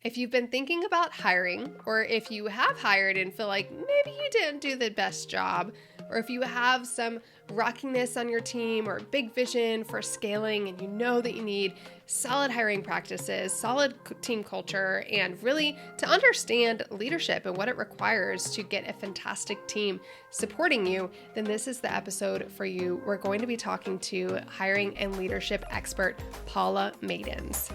If you've been thinking about hiring, or if you have hired and feel like maybe you didn't do the best job, or if you have some rockiness on your team or big vision for scaling and you know that you need solid hiring practices, solid team culture, and really to understand leadership and what it requires to get a fantastic team supporting you, then this is the episode for you. We're going to be talking to hiring and leadership expert Paula Maidens.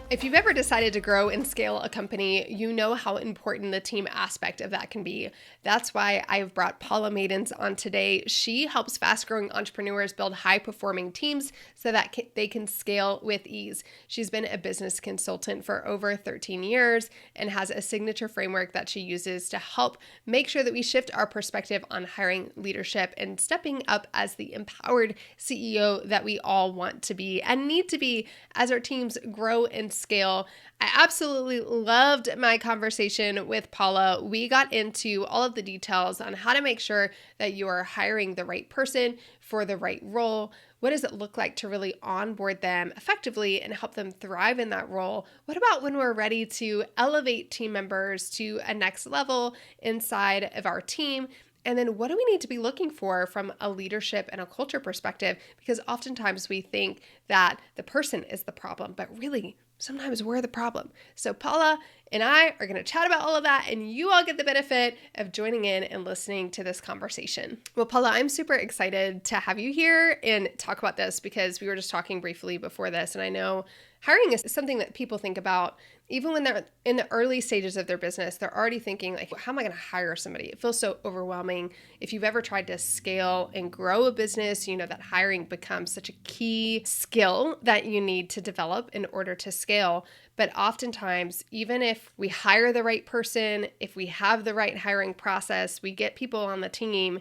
If you've ever decided to grow and scale a company, you know how important the team aspect of that can be. That's why I've brought Paula Maidens on today. She helps fast-growing entrepreneurs build high-performing teams so that they can scale with ease. She's been a business consultant for over 13 years and has a signature framework that she uses to help make sure that we shift our perspective on hiring, leadership, and stepping up as the empowered CEO that we all want to be and need to be as our teams grow and scale. I absolutely loved my conversation with Paula. We got into all of the details on how to make sure that you are hiring the right person for the right role. What does it look like to really onboard them effectively and help them thrive in that role? What about when we're ready to elevate team members to a next level inside of our team? And then what do we need to be looking for from a leadership and a culture perspective? Because oftentimes we think that the person is the problem, but really, sometimes we're the problem. So Paula and I are going to chat about all of that, and you all get the benefit of joining in and listening to this conversation. Well, Paula, I'm super excited to have you here and talk about this because we were just talking briefly before this, and I know hiring is something that people think about even when they're in the early stages of their business. They're already thinking like, how am I going to hire somebody? It feels so overwhelming. If you've ever tried to scale and grow a business, you know that hiring becomes such a key skill that you need to develop in order to scale. But oftentimes, even if we hire the right person, if we have the right hiring process, we get people on the team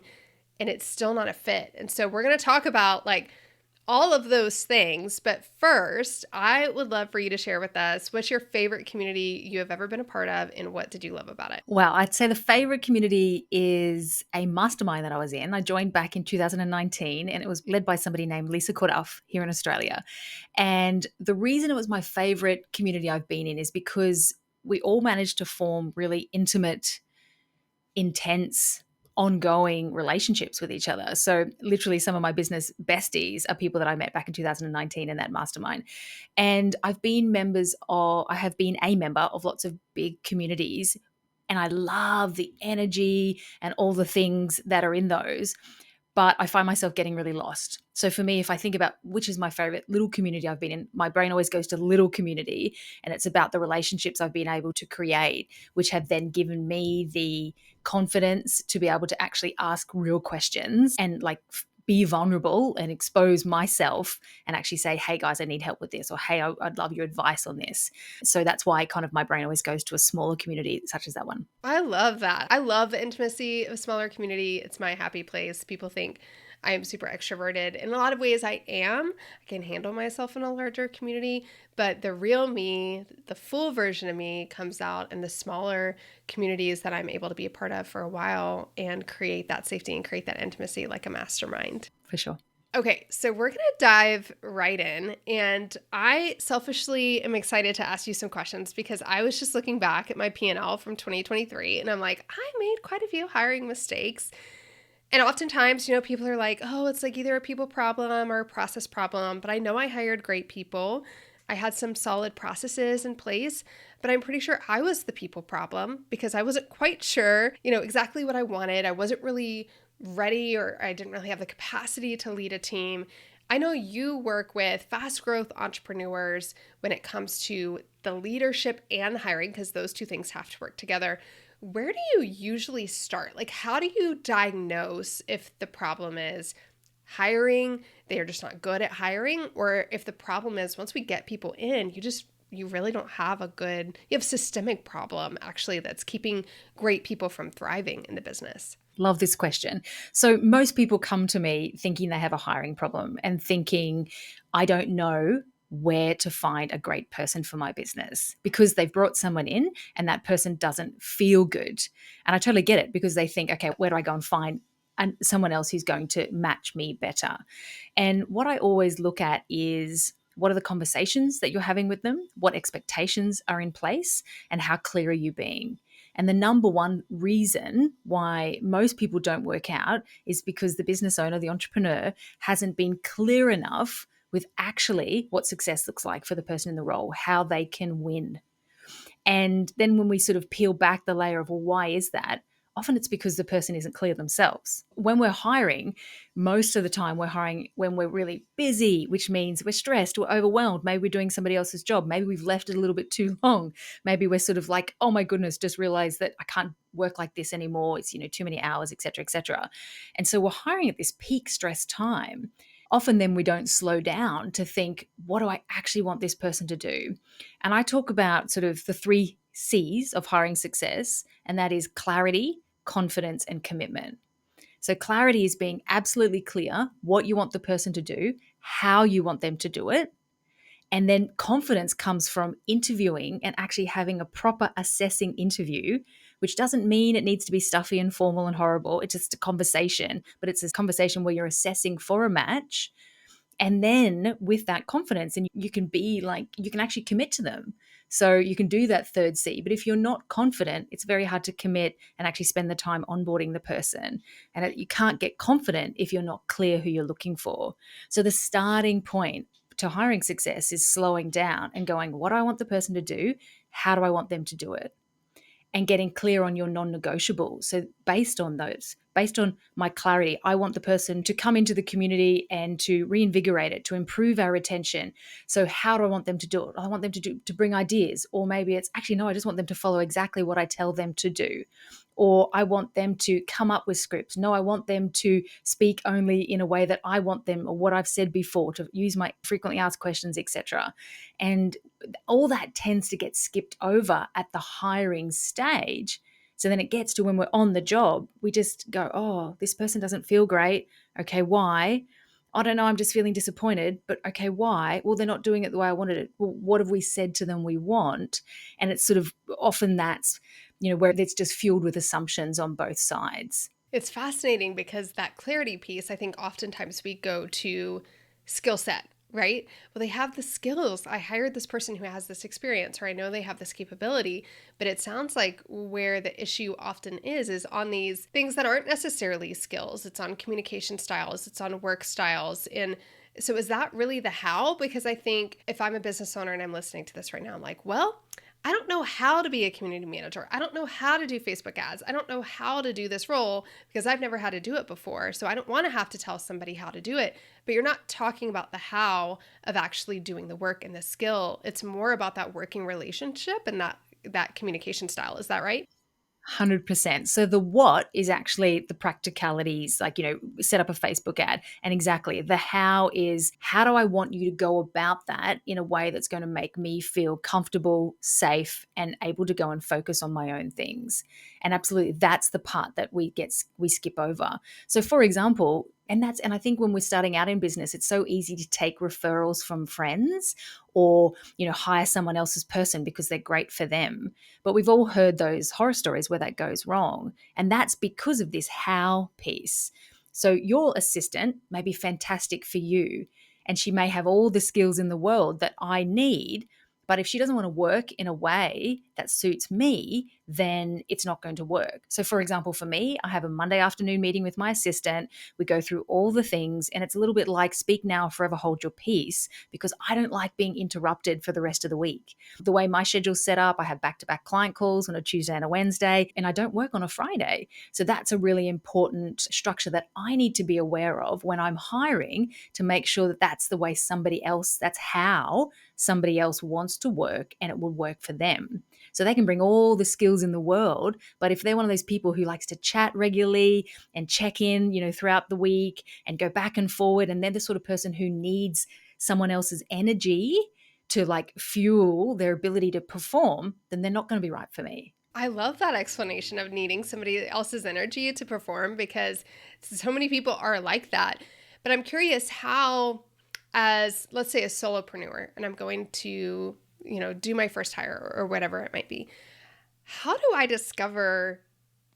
and it's still not a fit. And so we're going to talk about like all of those things. But first, I would love for you to share with us what's your favorite community you have ever been a part of and what did you love about it? Well, I'd say the favorite community is a mastermind that I was in. I joined back in 2019 and it was led by somebody named Lisa Corduff here in Australia. And the reason it was my favorite community I've been in is because we all managed to form really intimate, intense, ongoing relationships with each other. So literally some of my business besties are people that I met back in 2019 in that mastermind. And I have been a member of lots of big communities, and I love the energy and all the things that are in those, but I find myself getting really lost. So for me, if I think about which is my favorite little community I've been in, my brain always goes to little community, and it's about the relationships I've been able to create, which have then given me the confidence to be able to actually ask real questions and like be vulnerable and expose myself and actually say, hey guys, I need help with this, or hey, I'd love your advice on this. So that's why kind of my brain always goes to a smaller community such as that one. I love that. I love the intimacy of a smaller community. It's my happy place. People think I am super extroverted. In a lot of ways, I am. I can handle myself in a larger community, but the real me, the full version of me, comes out in the smaller communities that I'm able to be a part of for a while and create that safety and create that intimacy like a mastermind. For sure. Okay, so we're going to dive right in. And I selfishly am excited to ask you some questions because I was just looking back at my P&L from 2023 and I'm like, I made quite a few hiring mistakes. And oftentimes, people are like, oh, it's like either a people problem or a process problem. But I know I hired great people. I had some solid processes in place, but I'm pretty sure I was the people problem because I wasn't quite sure, exactly what I wanted. I wasn't really ready, or I didn't really have the capacity to lead a team. I know you work with fast growth entrepreneurs when it comes to the leadership and hiring, because those two things have to work together. Where do you usually start? Like, how do you diagnose if the problem is hiring, they are just not good at hiring, or if the problem is once we get people in, you really don't have you have a systemic problem actually that's keeping great people from thriving in the business? Love this question. So most people come to me thinking they have a hiring problem and thinking, I don't know where to find a great person for my business because they've brought someone in and that person doesn't feel good. And I totally get it because they think, okay, where do I go and find someone else who's going to match me better? And what I always look at is What are the conversations that you're having with them? What expectations are in place? And how clear are you being? And the number one reason why most people don't work out is because the business owner, the entrepreneur, hasn't been clear enough with actually what success looks like for the person in the role, how they can win. And then when we sort of peel back the layer of, well, why is that? Often it's because the person isn't clear themselves. When we're hiring, most of the time we're hiring when we're really busy, which means we're stressed, we're overwhelmed. Maybe we're doing somebody else's job. Maybe we've left it a little bit too long. Maybe we're sort of like, oh my goodness, just realized that I can't work like this anymore. It's, too many hours, et cetera, et cetera. And so we're hiring at this peak stress time. Often then we don't slow down to think, what do I actually want this person to do? And I talk about sort of the 3 C's of hiring success, and that is clarity, confidence, and commitment. So clarity is being absolutely clear what you want the person to do, how you want them to do it. And then confidence comes from interviewing and actually having a proper assessing interview, which doesn't mean it needs to be stuffy and formal and horrible. It's just a conversation, but it's a conversation where you're assessing for a match. And then with that confidence, and you can be like, you can actually commit to them. So you can do that 3rd C. But if you're not confident, it's very hard to commit and actually spend the time onboarding the person. And you can't get confident if you're not clear who you're looking for. So the starting point to hiring success is slowing down and going, what do I want the person to do? How do I want them to do it? And getting clear on your non-negotiables. So based on those, based on my clarity, I want the person to come into the community and to reinvigorate it, to improve our retention. So how do I want them to do it? I want them to bring ideas, or maybe it's actually, no, I just want them to follow exactly what I tell them to do. Or I want them to come up with scripts. No, I want them to speak only in a way that I want them, or what I've said before, to use my frequently asked questions, etc. And all that tends to get skipped over at the hiring stage. So then it gets to when we're on the job, we just go, oh, this person doesn't feel great. Okay, why? I don't know, I'm just feeling disappointed, but okay, why? Well, they're not doing it the way I wanted it. Well, what have we said to them we want? And it's sort of often that's, where it's just fueled with assumptions on both sides. It's fascinating because that clarity piece, I think oftentimes we go to skill set, right? Well, they have the skills. I hired this person who has this experience, or I know they have this capability, but it sounds like where the issue often is on these things that aren't necessarily skills. It's on communication styles, it's on work styles. And so is that really the how? Because I think if I'm a business owner and I'm listening to this right now, I'm like, well, I don't know how to be a community manager. I don't know how to do Facebook ads. I don't know how to do this role because I've never had to do it before. So I don't want to have to tell somebody how to do it. But you're not talking about the how of actually doing the work and the skill. It's more about that working relationship and that communication style. Is that right? 100%. So the what is actually the practicalities, like, set up a Facebook ad. And exactly the how is, how do I want you to go about that in a way that's going to make me feel comfortable, safe, and able to go and focus on my own things. And absolutely, that's the part that we skip over. So for example, and I think when we're starting out in business, it's so easy to take referrals from friends or, hire someone else's person because they're great for them. But we've all heard those horror stories where that goes wrong. And that's because of this how piece. So your assistant may be fantastic for you, and she may have all the skills in the world that I need. But if she doesn't want to work in a way that suits me, then it's not going to work. So for example, for me, I have a Monday afternoon meeting with my assistant. We go through all the things, and it's a little bit like speak now, forever hold your peace, because I don't like being interrupted for the rest of the week. The way my schedule's set up, I have back-to-back client calls on a Tuesday and a Wednesday, and I don't work on a Friday. So that's a really important structure that I need to be aware of when I'm hiring, to make sure that that's the way that's how somebody else wants to work, and it will work for them. So they can bring all the skills in the world, but if they're one of those people who likes to chat regularly and check in, throughout the week and go back and forward, and they're the sort of person who needs someone else's energy to like fuel their ability to perform, then they're not going to be right for me. I love that explanation of needing somebody else's energy to perform, because so many people are like that. But I'm curious how, as let's say a solopreneur, and I'm going to, do my first hire or whatever it might be, how do I discover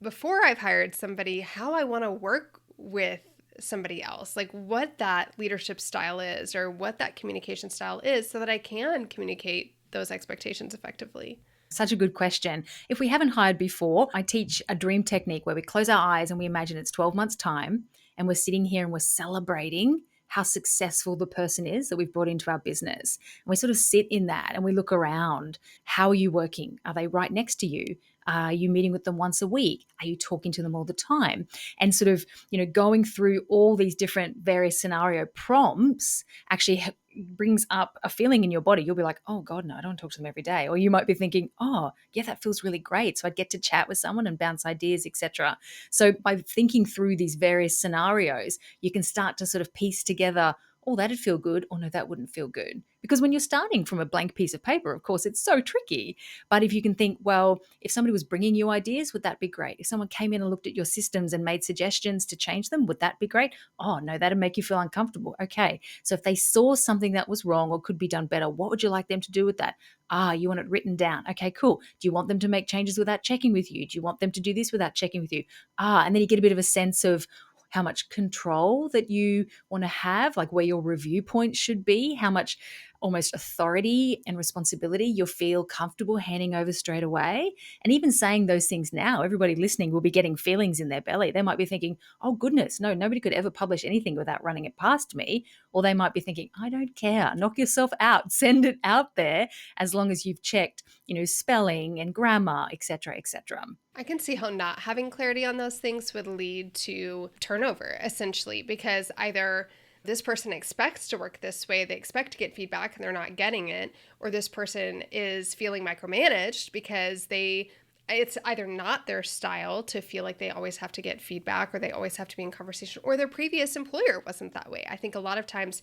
before I've hired somebody how I want to work with somebody else, like what that leadership style is or what that communication style is so that I can communicate those expectations effectively. Such a good question. If we haven't hired before, I teach a dream technique where we close our eyes and we imagine it's 12 months' time and we're sitting here and we're celebrating how successful the person is that we've brought into our business. And we sort of sit in that and we look around. How are you working? Are they right next to you? Are you meeting with them once a week? Are you talking to them all the time? And sort of, going through all these different various scenario prompts actually brings up a feeling in your body. You'll be like, oh God, no, I don't talk to them every day. Or you might be thinking, oh yeah, that feels really great. So I'd get to chat with someone and bounce ideas, etc. So by thinking through these various scenarios, you can start to sort of piece together, oh, that'd feel good, or no, that wouldn't feel good. Because when you're starting from a blank piece of paper, of course, it's so tricky. But if you can think, well, if somebody was bringing you ideas, would that be great? If someone came in and looked at your systems and made suggestions to change them, would that be great? Oh, no, that'd make you feel uncomfortable. Okay. So if they saw something that was wrong or could be done better, what would you like them to do with that? Ah, you want it written down. Okay, cool. Do you want them to make changes without checking with you? Do you want them to do this without checking with you? Ah, and then you get a bit of a sense of how much control that you want to have, like where your review points should be, how much almost authority and responsibility you'll feel comfortable handing over straight away. And even saying those things now, everybody listening will be getting feelings in their belly. They might be thinking, oh goodness, no, nobody could ever publish anything without running it past me. Or they might be thinking, I don't care, knock yourself out, send it out there as long as you've checked, spelling and grammar, etc., etc. I can see how not having clarity on those things would lead to turnover, essentially, because either this person expects to work this way, they expect to get feedback and they're not getting it, or this person is feeling micromanaged because it's either not their style to feel like they always have to get feedback or they always have to be in conversation, or their previous employer wasn't that way. I think a lot of times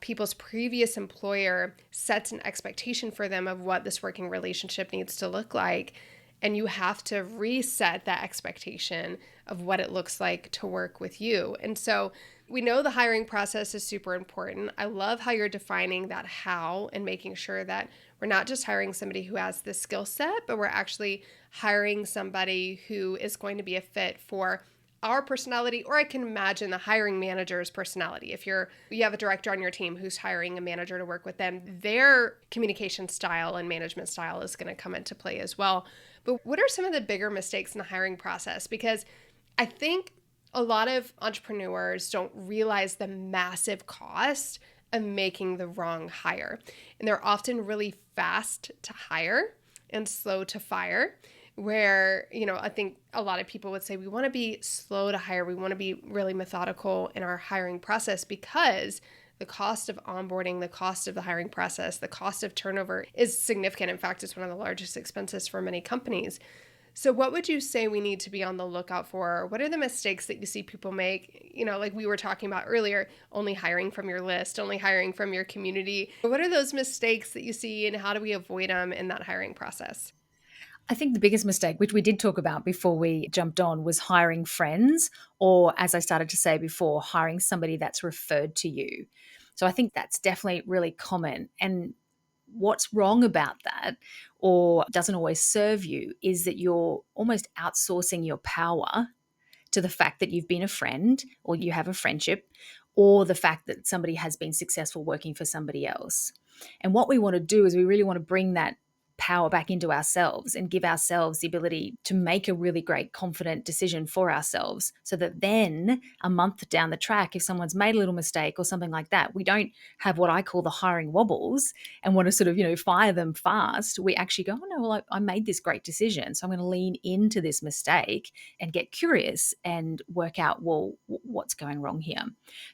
people's previous employer sets an expectation for them of what this working relationship needs to look like. And you have to reset that expectation of what it looks like to work with you. And so we know the hiring process is super important. I love how you're defining that how and making sure that we're not just hiring somebody who has the skill set, but we're actually hiring somebody who is going to be a fit for our personality, or I can imagine the hiring manager's personality. If you have a director on your team who's hiring a manager to work with them, their communication style and management style is going to come into play as well. But what are some of the bigger mistakes in the hiring process? Because I think a lot of entrepreneurs don't realize the massive cost of making the wrong hire. And they're often really fast to hire and slow to fire, where, I think a lot of people would say we want to be slow to hire. We want to be really methodical in our hiring process because the cost of onboarding, the cost of the hiring process, the cost of turnover is significant. In fact, it's one of the largest expenses for many companies. So what would you say we need to be on the lookout for? What are the mistakes that you see people make? Like we were talking about earlier, only hiring from your list, only hiring from your community. What are those mistakes that you see and how do we avoid them in that hiring process? I think the biggest mistake, which we did talk about before we jumped on, was hiring friends, or as I started to say before, hiring somebody that's referred to you. So I think that's definitely really common. And what's wrong about that, or doesn't always serve you, is that you're almost outsourcing your power to the fact that you've been a friend or you have a friendship, or the fact that somebody has been successful working for somebody else. And what we want to do is we really want to bring that power back into ourselves and give ourselves the ability to make a really great, confident decision for ourselves, so that then a month down the track, if someone's made a little mistake or something like that, we don't have what I call the hiring wobbles and want to sort of, fire them fast. We actually go, oh no, well, I made this great decision. So I'm going to lean into this mistake and get curious and work out, well, what's going wrong here?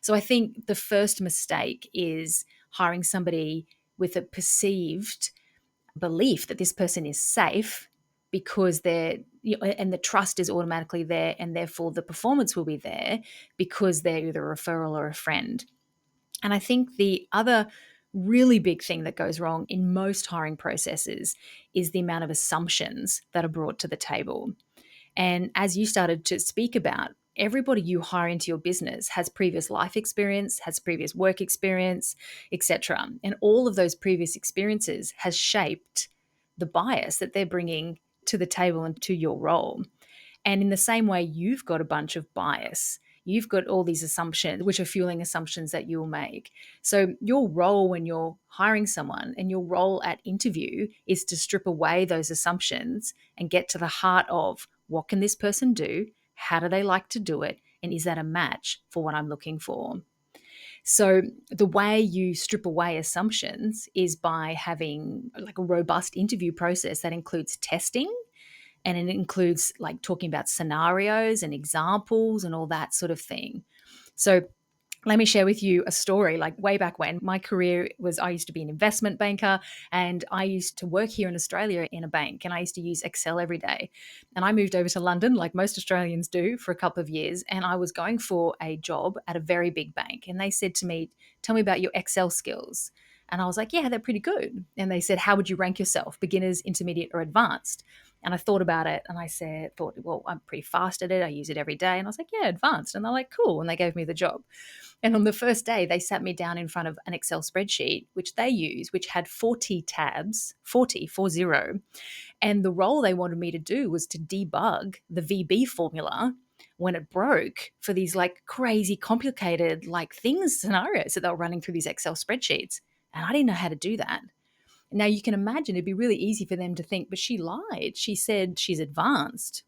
So I think the first mistake is hiring somebody with a perceived belief that this person is safe because and the trust is automatically there, and therefore the performance will be there because they're either a referral or a friend. And I think the other really big thing that goes wrong in most hiring processes is the amount of assumptions that are brought to the table. And as you started to speak about, everybody you hire into your business has previous life experience, has previous work experience, etc. And all of those previous experiences has shaped the bias that they're bringing to the table and to your role. And in the same way, you've got a bunch of bias. you've got all these assumptions, which are fueling assumptions that you'll make. So your role when you're hiring someone and your role at interview is to strip away those assumptions and get to the heart of what can this person do? How do they like to do it? And is that a match for what I'm looking for? So the way you strip away assumptions is by having like a robust interview process that includes testing, and it includes like talking about scenarios and examples and all that sort of thing. So let me share with you a story. Like way back when, my career was, I used to be an investment banker, and I used to work here in Australia in a bank, and I used to use Excel every day. And I moved over to London, like most Australians do, for a couple of years. And I was going for a job at a very big bank. And they said to me, "Tell me about your Excel skills." And I was like, "Yeah, they're pretty good." And they said, "How would you rank yourself, beginners, intermediate, or advanced?" And I thought about it, and I thought, well, I'm pretty fast at it. I use it every day. And I was like, "Yeah, advanced." And they're like, "Cool." And they gave me the job. And on the first day, they sat me down in front of an Excel spreadsheet, which they use, which had 40 tabs, 40. And the role they wanted me to do was to debug the VB formula when it broke for these like crazy complicated like things, scenarios that they were running through these Excel spreadsheets. And I didn't know how to do that. Now you can imagine it'd be really easy for them to think, but she lied. She said she's advanced.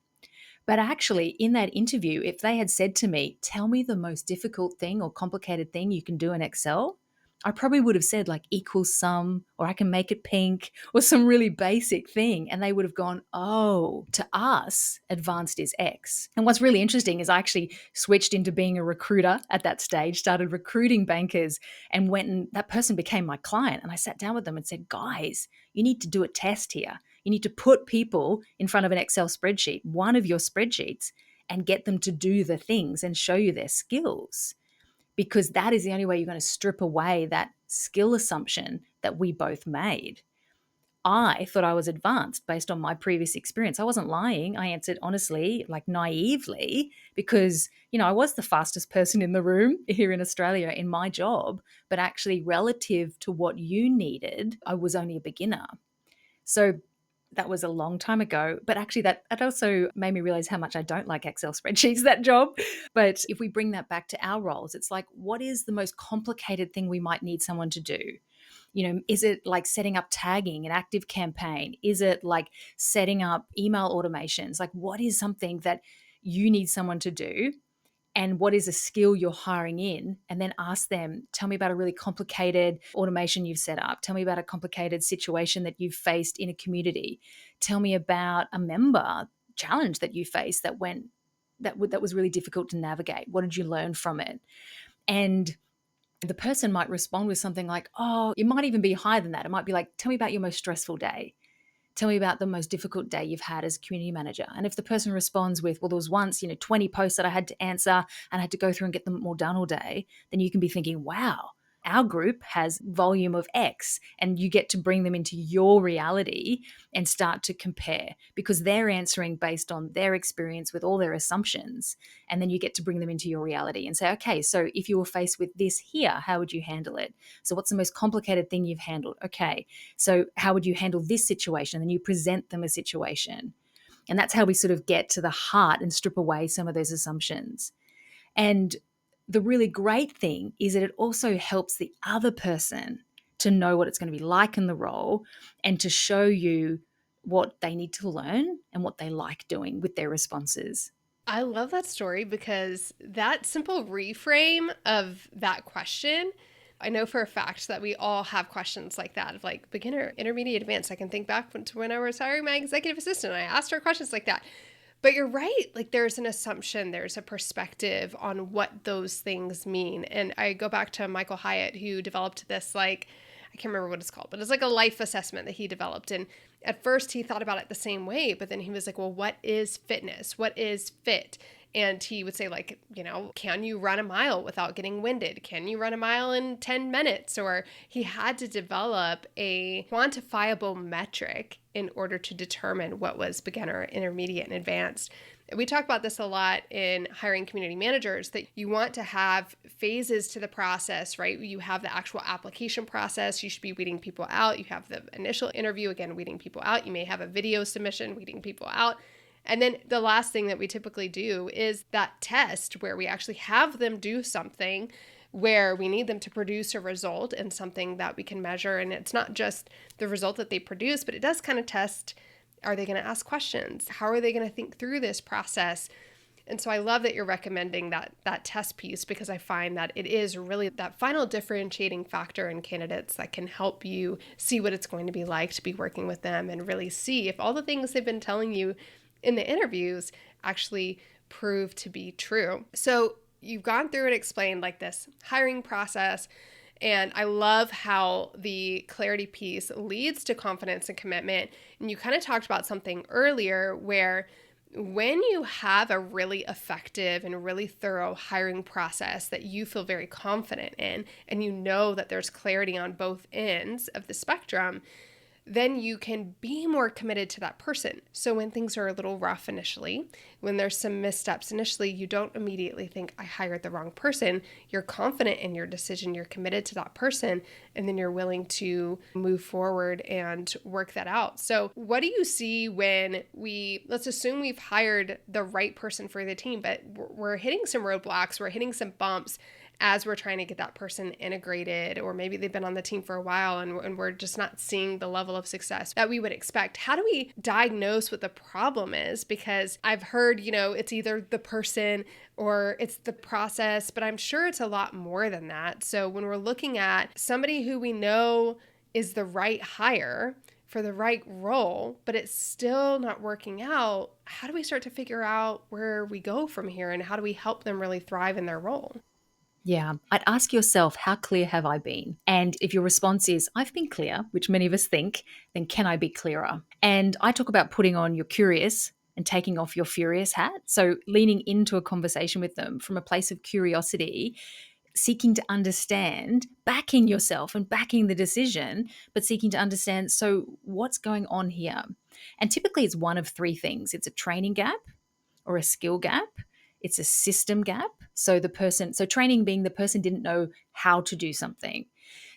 But actually, in that interview, if they had said to me, "Tell me the most difficult thing or complicated thing you can do in Excel," I probably would have said like equals sum, or I can make it pink, or some really basic thing. And they would have gone, "Oh, to us, advanced is X." And what's really interesting is I actually switched into being a recruiter at that stage, started recruiting bankers, and went, and that person became my client. And I sat down with them and said, "Guys, you need to do a test here. You need to put people in front of an Excel spreadsheet, one of your spreadsheets, and get them to do the things and show you their skills. Because that is the only way you're going to strip away that skill assumption that we both made." I thought I was advanced based on my previous experience. I wasn't lying. I answered honestly, like naively, because, I was the fastest person in the room here in Australia in my job, but actually relative to what you needed, I was only a beginner. So that was a long time ago, but actually that also made me realize how much I don't like Excel spreadsheets, that job. But if we bring that back to our roles, it's like, what is the most complicated thing we might need someone to do? Is it like setting up tagging, an active campaign? Is it like setting up email automations? Like, what is something that you need someone to do? And what is a skill you're hiring in? And then ask them, "Tell me about a really complicated automation you've set up. Tell me about a complicated situation that you've faced in a community. Tell me about a member challenge that you faced that was really difficult to navigate. What did you learn from it?" And the person might respond with something like, "Oh, it might even be higher than that. It might be like, tell me about your most stressful day. Tell me about the most difficult day you've had as a community manager." And if the person responds with, "Well, there was once, 20 posts that I had to answer and I had to go through and get them all done all day," then you can be thinking, wow, our group has volume of X, and you get to bring them into your reality and start to compare, because they're answering based on their experience with all their assumptions. And then you get to bring them into your reality and say, "Okay, so if you were faced with this here, how would you handle it? So what's the most complicated thing you've handled? Okay, so how would you handle this situation?" And then you present them a situation. And that's how we sort of get to the heart and strip away some of those assumptions. And the really great thing is that it also helps the other person to know what it's going to be like in the role, and to show you what they need to learn and what they like doing with their responses. I love that story because that simple reframe of that question, I know for a fact that we all have questions like that of like beginner, intermediate, advanced. I can think back to when I was hiring my executive assistant. I asked her questions like that. But you're right. Like there's an assumption, there's a perspective on what those things mean. And I go back to Michael Hyatt, who developed this, like, I can't remember what it's called, but it's like a life assessment that he developed. And at first he thought about it the same way, but then he was like, well, what is fitness? What is fit? And he would say, like, can you run a mile without getting winded? Can you run a mile in 10 minutes? Or he had to develop a quantifiable metric in order to determine what was beginner, intermediate, and advanced. We talk about this a lot in hiring community managers, that you want to have phases to the process, right? You have the actual application process. You should be weeding people out. You have the initial interview, again, weeding people out. You may have a video submission, weeding people out. And then the last thing that we typically do is that test where we actually have them do something where we need them to produce a result and something that we can measure. And it's not just the result that they produce, but it does kind of test, are they going to ask questions? How are they going to think through this process? And so I love that you're recommending that test piece, because I find that it is really that final differentiating factor in candidates that can help you see what it's going to be like to be working with them and really see if all the things they've been telling you in the interviews actually prove to be true. So you've gone through and explained like this hiring process. And I love how the clarity piece leads to confidence and commitment. And you kind of talked about something earlier where when you have a really effective and really thorough hiring process that you feel very confident in, and you know that there's clarity on both ends of the spectrum, then you can be more committed to that person. So when things are a little rough initially, when there's some missteps initially, you don't immediately think, I hired the wrong person. You're confident in your decision, you're committed to that person, and then you're willing to move forward and work that out. So what do you see when let's assume we've hired the right person for the team, but we're hitting some roadblocks, we're hitting some bumps as we're trying to get that person integrated, or maybe they've been on the team for a while and we're just not seeing the level of success that we would expect. How do we diagnose what the problem is? Because I've heard, it's either the person or it's the process, but I'm sure it's a lot more than that. So when we're looking at somebody who we know is the right hire for the right role, but it's still not working out, how do we start to figure out where we go from here, and how do we help them really thrive in their role? Yeah, I'd ask yourself, how clear have I been? And if your response is, I've been clear, which many of us think, then can I be clearer? And I talk about putting on your curious and taking off your furious hat. So leaning into a conversation with them from a place of curiosity, seeking to understand, backing yourself and backing the decision, but seeking to understand, so what's going on here? And typically it's one of three things. It's a training gap, or a skill gap. It's a system gap. So training being the person didn't know how to do something.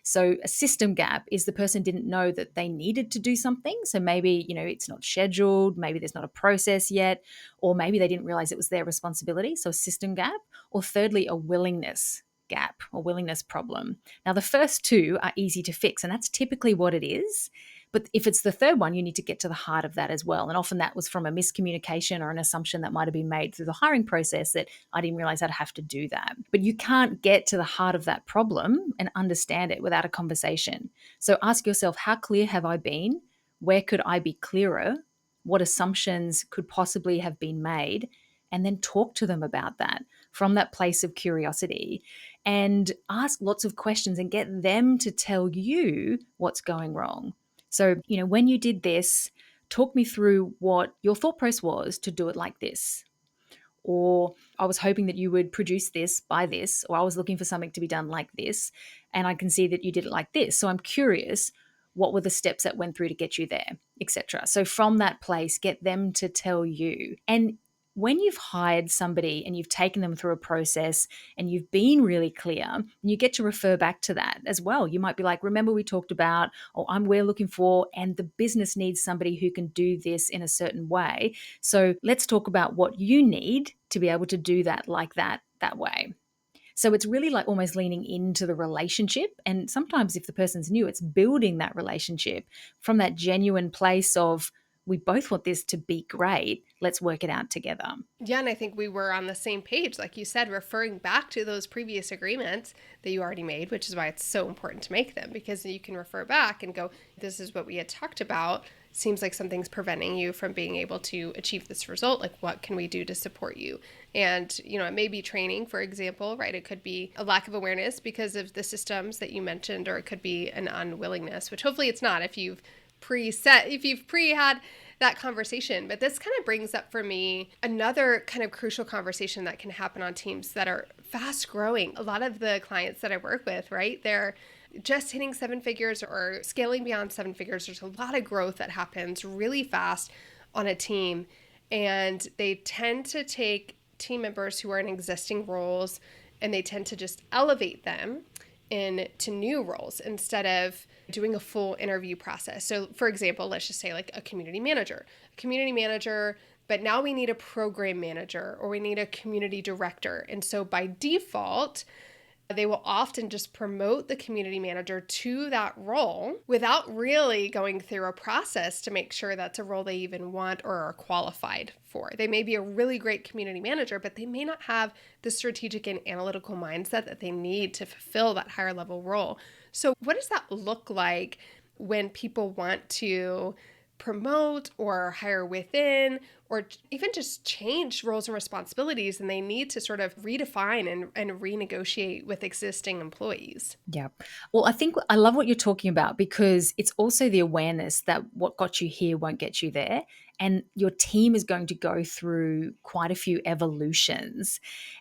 So a system gap is the person didn't know that they needed to do something. So maybe, it's not scheduled, maybe there's not a process yet, or maybe they didn't realize it was their responsibility. So a system gap. Or thirdly, a willingness gap or willingness problem. Now, the first two are easy to fix, and that's typically what it is. But if it's the third one, you need to get to the heart of that as well. And often that was from a miscommunication or an assumption that might have been made through the hiring process that I didn't realize I'd have to do that. But you can't get to the heart of that problem and understand it without a conversation. So ask yourself, how clear have I been? Where could I be clearer? What assumptions could possibly have been made? And then talk to them about that from that place of curiosity, and ask lots of questions and get them to tell you what's going wrong. So, when you did this, talk me through what your thought process was to do it like this. Or I was hoping that you would produce this by this, or I was looking for something to be done like this, and I can see that you did it like this. So I'm curious, what were the steps that went through to get you there, etc. So from that place, get them to tell you. And when you've hired somebody and you've taken them through a process and you've been really clear, you get to refer back to that as well. You might be like, remember we talked about, we're looking for, and the business needs somebody who can do this in a certain way. So let's talk about what you need to be able to do that like that way. So it's really like almost leaning into the relationship. And sometimes if the person's new, it's building that relationship from that genuine place of, we both want this to be great. Let's work it out together. Yeah, and I think we were on the same page, like you said, referring back to those previous agreements that you already made, which is why it's so important to make them, because you can refer back and go, this is what we had talked about. Seems like something's preventing you from being able to achieve this result. Like, what can we do to support you? And, it may be training, for example, right? It could be a lack of awareness because of the systems that you mentioned, or it could be an unwillingness, which hopefully it's not if you've had that conversation. But this kind of brings up for me another kind of crucial conversation that can happen on teams that are fast growing. A lot of the clients that I work with, right, they're just hitting 7 figures or scaling beyond 7 figures. There's a lot of growth that happens really fast on a team. And they tend to take team members who are in existing roles and they tend to just elevate them into new roles instead of doing a full interview process. So for example, let's just say like a community manager. A community manager, but now we need a program manager or we need a community director. And so by default, they will often just promote the community manager to that role without really going through a process to make sure that's a role they even want or are qualified for. They may be a really great community manager, but they may not have the strategic and analytical mindset that they need to fulfill that higher level role. So what does that look like when people want to promote or hire within, or even just change roles and responsibilities, and they need to sort of redefine and renegotiate with existing employees? Yeah. Well, I think I love what you're talking about because it's also the awareness that what got you here won't get you there. And your team is going to go through quite a few evolutions.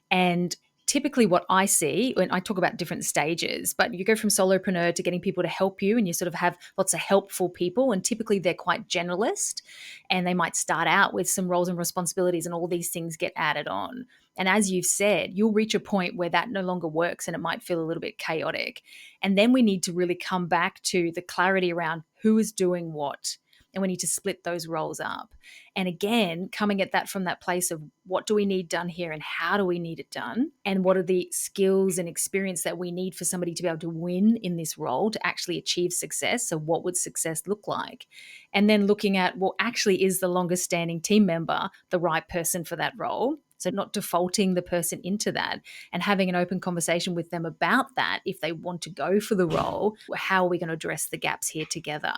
And typically, what I see when I talk about different stages, but you go from solopreneur to getting people to help you, and you sort of have lots of helpful people. And typically, they're quite generalist and they might start out with some roles and responsibilities, and all these things get added on. And as you've said, you'll reach a point where that no longer works and it might feel a little bit chaotic. And then we need to really come back to the clarity around who is doing what. And we need to split those roles up. And again, coming at that from that place of what do we need done here and how do we need it done? And what are the skills and experience that we need for somebody to be able to win in this role to actually achieve success? So, what would success look like? And then looking at, well, actually, is the longest standing team member the right person for that role? So, not defaulting the person into that and having an open conversation with them about that. If they want to go for the role, how are we going to address the gaps here together?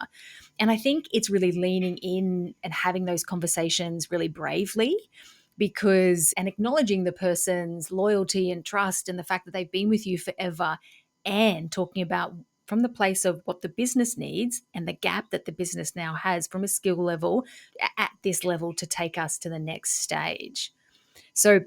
And I think it's really leaning in and having those conversations really bravely because, and acknowledging the person's loyalty and trust and the fact that they've been with you forever, and talking about from the place of what the business needs and the gap that the business now has from a skill level at this level to take us to the next stage. So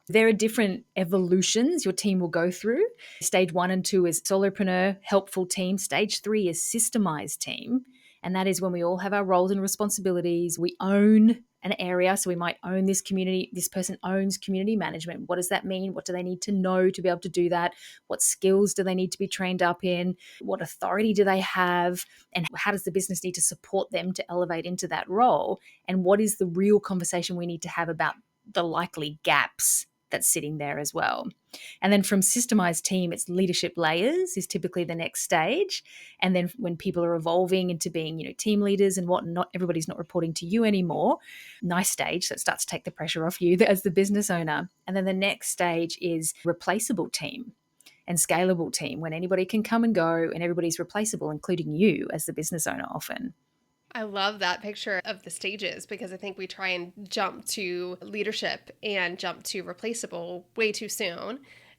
there are different evolutions your team will go through. Stage 1 and 2 is solopreneur, helpful team. Stage 3 is systemized team. And that is when we all have our roles and responsibilities. We own an area. So we might own this community. This person owns community management. What does that mean? What do they need to know to be able to do that? What skills do they need to be trained up in? What authority do they have? And how does the business need to support them to elevate into that role? And what is the real conversation we need to have about the likely gaps that's sitting there as well? And then from systemized team, it's leadership layers is typically the next stage. And then when people are evolving into being, team leaders and whatnot, everybody's not reporting to you anymore. Nice stage that starts to take the pressure off you as the business owner. And then the next stage is replaceable team and scalable team, when anybody can come and go and everybody's replaceable, including you as the business owner often. I love that picture of the stages because I think we try and jump to leadership and jump to replaceable way too soon.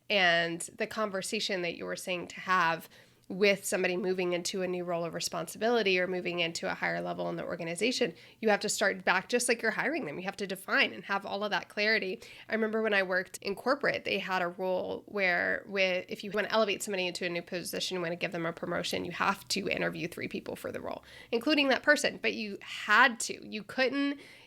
And the conversation that you were saying to have with somebody moving into a new role of responsibility or moving into a higher level in the organization, you have to start back just like you're hiring them. You have to define and have all of that clarity. I remember when I worked in corporate, they had a rule where if you want to elevate somebody into a new position, you want to give them a promotion, you have to interview 3 people for the role, including that person. But you had to.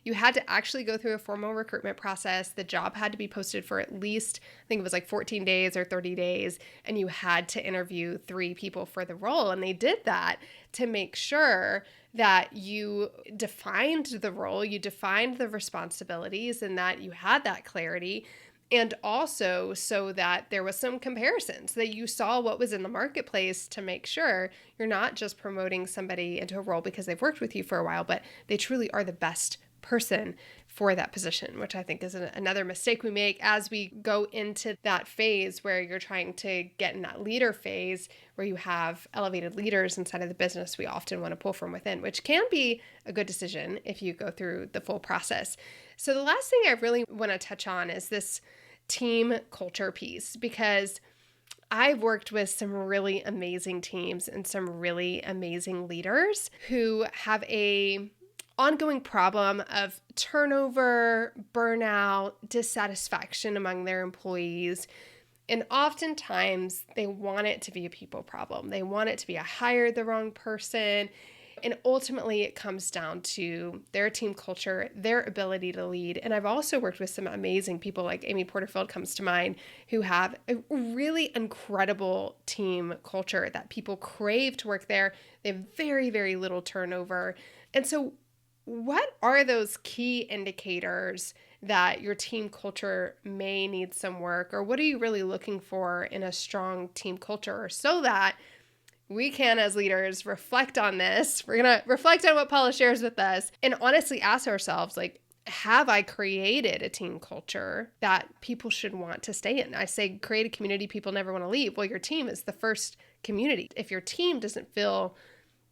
You had to actually go through a formal recruitment process. The job had to be posted for at least, I think it was like 14 days or 30 days, and you had to interview 3 people for the role. And they did that to make sure that you defined the role, you defined the responsibilities, and that you had that clarity. And also so that there was some comparisons, that you saw what was in the marketplace to make sure you're not just promoting somebody into a role because they've worked with you for a while, but they truly are the best person for that position, which I think is another mistake we make as we go into that phase where you're trying to get in that leader phase where you have elevated leaders inside of the business. We often want to pull from within, which can be a good decision if you go through the full process. So the last thing I really want to touch on is this team culture piece, because I've worked with some really amazing teams and some really amazing leaders who have a ongoing problem of turnover, burnout, dissatisfaction among their employees. And oftentimes they want it to be a people problem. They want it to be I hired the wrong person. And ultimately it comes down to their team culture, their ability to lead. And I've also worked with some amazing people like Amy Porterfield comes to mind, who have a really incredible team culture that people crave to work there. They have very, very little turnover. And so What are those key indicators that your team culture may need some work, or what are you really looking for in a strong team culture so that we can, as leaders, reflect on this? We're going to reflect on what Paula shares with us and honestly ask ourselves, like, have I created a team culture that people should want to stay in? I say create a community people never want to leave. Well, your team is the first community. If your team doesn't feel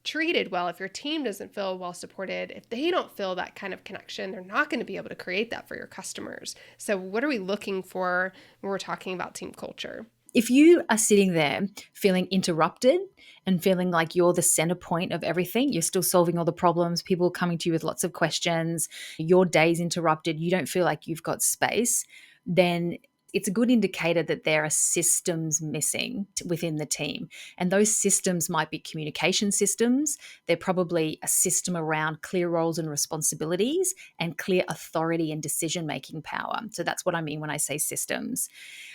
treated well, if your team doesn't feel well supported, if they don't feel that kind of connection, they're not going to be able to create that for your customers. So, what are we looking for when we're talking about team culture? If you are sitting there feeling interrupted and feeling like you're the center point of everything, you're still solving all the problems, people are coming to you with lots of questions, your day's interrupted, you don't feel like you've got space, then it's a good indicator that there are systems missing within the team. And those systems might be communication systems. They're probably a system around clear roles and responsibilities and clear authority and decision making power. So that's what I mean when I say systems.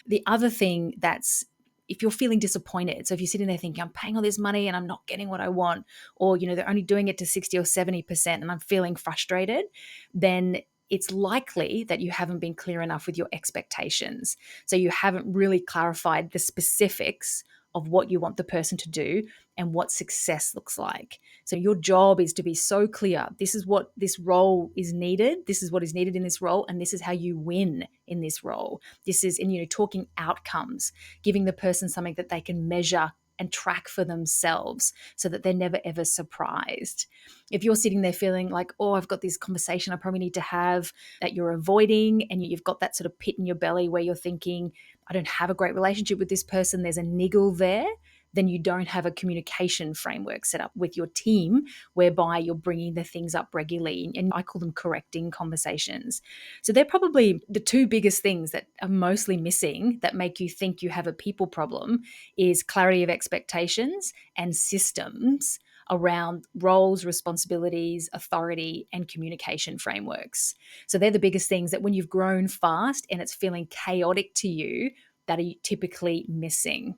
The other thing that's, if you're feeling disappointed, so if you're sitting there thinking, I'm paying all this money and I'm not getting what I want, or, they're only doing it to 60 or 70% and I'm feeling frustrated, then it's likely that you haven't been clear enough with your expectations. So you haven't really clarified the specifics of what you want the person to do and what success looks like. So your job is to be so clear. This is what this role is needed. This is what is needed in this role. And this is how you win in this role. This is, and talking outcomes, giving the person something that they can measure and track for themselves so that they're never ever surprised. If you're sitting there feeling like, oh, I've got this conversation I probably need to have that you're avoiding, and you've got that sort of pit in your belly where you're thinking, I don't have a great relationship with this person, there's a niggle there, then you don't have a communication framework set up with your team whereby you're bringing the things up regularly. And I call them correcting conversations. So they're probably the two biggest things that are mostly missing that make you think you have a people problem is clarity of expectations and systems around roles, responsibilities, authority, and communication frameworks. So they're the biggest things that when you've grown fast and it's feeling chaotic to you, that are typically missing.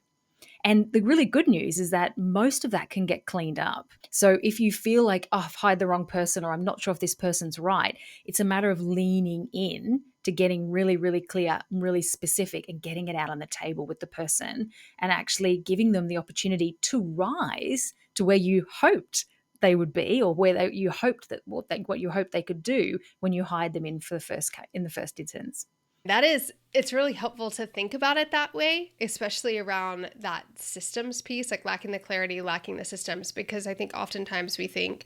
And the really good news is that most of that can get cleaned up. So if you feel like, oh, I've hired the wrong person or I'm not sure if this person's right, it's a matter of leaning in to getting really, really clear, really specific and getting it out on the table with the person and actually giving them the opportunity to rise to where you hoped they would be, or where you hoped that what you hoped they could do when you hired them in in the first instance. It's really helpful to think about it that way, especially around that systems piece, like lacking the clarity, lacking the systems, because I think oftentimes we think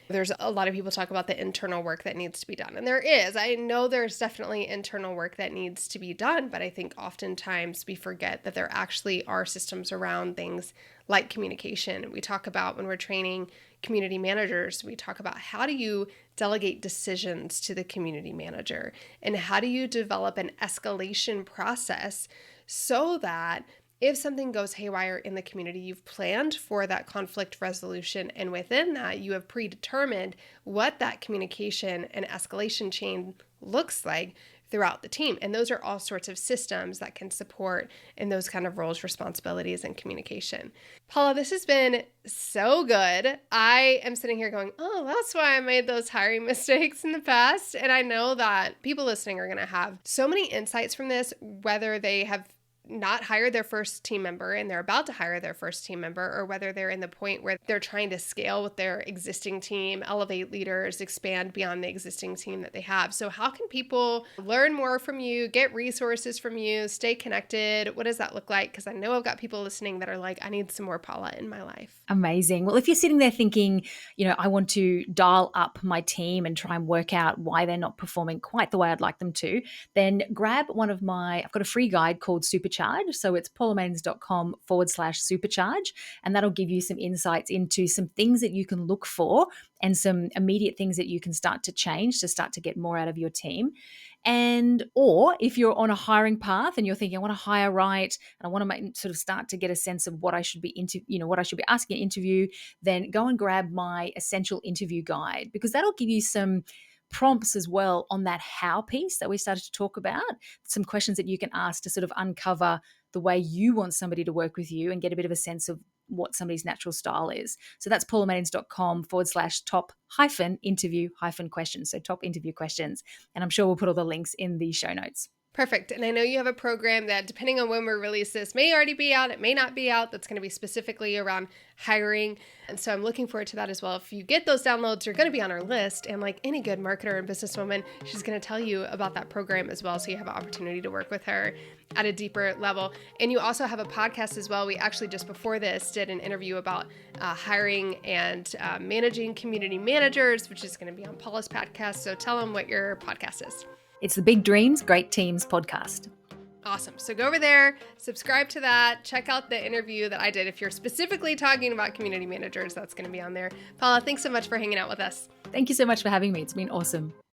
there's a lot of people talk about the internal work that needs to be done. And there is. I know there's definitely internal work that needs to be done, but I think oftentimes we forget that there actually are systems around things like communication. We talk about when we're training community managers, we talk about how do you delegate decisions to the community manager and how do you develop an escalation process so that if something goes haywire in the community, you've planned for that conflict resolution. And within that, you have predetermined what that communication and escalation chain looks like throughout the team. And those are all sorts of systems that can support in those kind of roles, responsibilities, and communication. Paula, this has been so good. I am sitting here going, oh, that's why I made those hiring mistakes in the past. And I know that people listening are going to have so many insights from this, whether they have not hired their first team member and they're about to hire their first team member, or whether they're in the point where they're trying to scale with their existing team, elevate leaders, expand beyond the existing team that they have. So how can people learn more from you, get resources from you, stay connected? What does that look like? Because I know I've got people listening that are like, I need some more Paula in my life. Amazing. Well, if you're sitting there thinking, I want to dial up my team and try and work out why they're not performing quite the way I'd like them to, then grab I've got a free guide called Supercharge. So it's paulamaidens.com/supercharge. And that'll give you some insights into some things that you can look for and some immediate things that you can start to change to start to get more out of your team. Or if you're on a hiring path and you're thinking, I want to hire right, and I want to sort of start to get a sense of what I should be what I should be asking in an interview, then go and grab my essential interview guide, because that'll give you some prompts as well on that how piece that we started to talk about, some questions that you can ask to sort of uncover the way you want somebody to work with you and get a bit of a sense of what somebody's natural style is. So that's paulamaidens.com/top-interview-questions. So top interview questions. And I'm sure we'll put all the links in the show notes. Perfect. And I know you have a program that, depending on when we release this, may already be out, it may not be out. That's going to be specifically around hiring. And so I'm looking forward to that as well. If you get those downloads, you're going to be on our list. And like any good marketer and businesswoman, she's going to tell you about that program as well. So you have an opportunity to work with her at a deeper level. And you also have a podcast as well. We actually just before this did an interview about hiring and managing community managers, which is going to be on Paula's podcast. So tell them what your podcast is. It's the Big Dreams, Great Teams podcast. Awesome. So go over there, subscribe to that, check out the interview that I did. If you're specifically talking about community managers, that's going to be on there. Paula, thanks so much for hanging out with us. Thank you so much for having me. It's been awesome.